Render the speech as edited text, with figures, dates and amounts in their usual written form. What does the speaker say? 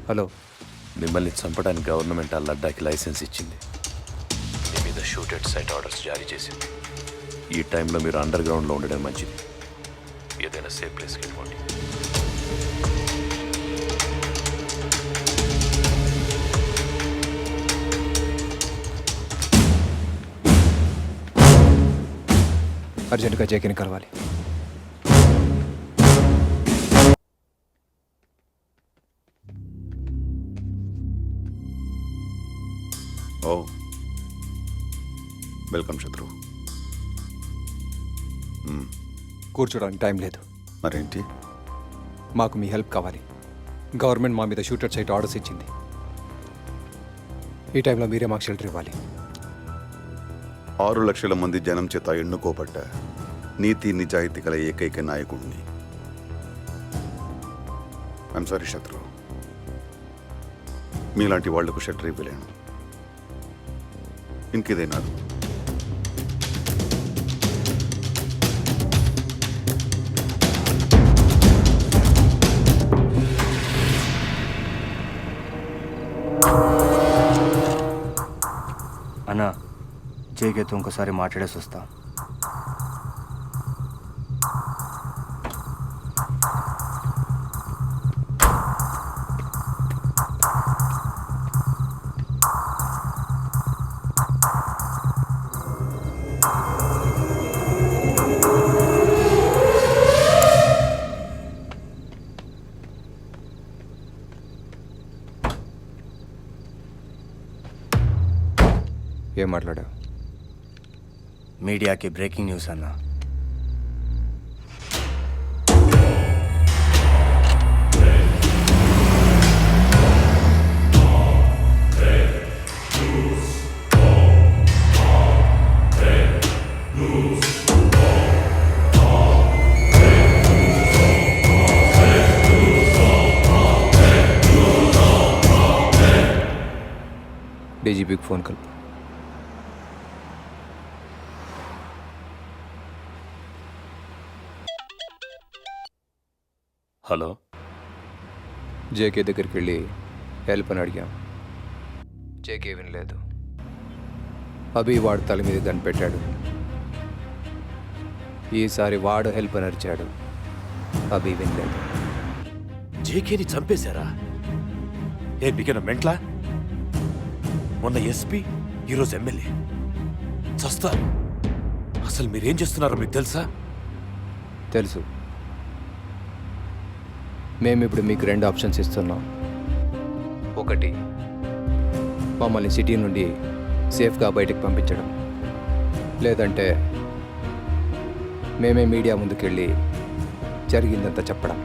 Hello, మిమ్మల్ని చంపడానికి government ఆ లడ్డాకి లైసెన్స్ ఇచ్చింది. మీ మీద షూట్ ఎట్ సైట్ ఆర్డర్స్ జారీ చేసింది. ఈ టైంలో మీరు అండర్ గ్రౌండ్లో ఉండడం మంచిది. ఏదైనా సేఫ్ ప్లేస్కి వెళ్ళిపోండి. అర్జెంటుగా జేకేని కలవాలి. ఓ వెల్కమ్ శత్రు. కూర్చోడానికి టైం లేదు. మరేంటి? మాకు మీ హెల్ప్ కావాలి. గవర్నమెంట్ మా మీద షూటర్ సైట్ ఆర్డర్స్ ఇచ్చింది. ఈ టైంలో మీరే మాకు షెల్టర్ ఇవ్వాలి. 6 లక్షల మంది జనం చేత ఎన్నుకోబడ్డ నీతి నిజాయితీ గల ఏకైక నాయకుడిని. ఐఎమ్ సారీ శత్రు, మీలాంటి వాళ్లకు షెల్టర్ ఇవ్వలేను. ఇంకేదైనా అన్నా, జేకేతో ఇంకోసారి మాట్లాడేసి వస్తా. ఏం మాట్లాడావు? మీడియాకి బ్రేకింగ్ న్యూస్ అన్నా. డీజీపీకి ఫోన్ కలుపు. హలో, జేకే దగ్గరికి వెళ్ళి హెల్ప్ అని అడిగాం. జేకే వినలేదు. అభి వాడు తల మీద గన్ పెట్టాడు. ఈసారి వాడు హెల్ప్ అని అరిచాడు. అభి వినలేదు. జేకేని చంపేశారా? ఏ బిగిన మెంట్లా? మొన్న ఎస్పీ, ఈరోజు ఎమ్మెల్యే. చస్తా. అసలు మీరేం చేస్తున్నారో మీకు తెలుసా? తెలుసు. మేము ఇప్పుడు మీకు 2 ఆప్షన్స్ ఇస్తున్నాం. ఒకటి, మమ్మల్ని సిటీ నుండి సేఫ్గా బయటకు పంపించడం. లేదంటే మేమే మీడియా ముందుకెళ్ళి జరిగిందంతా చెప్పడం.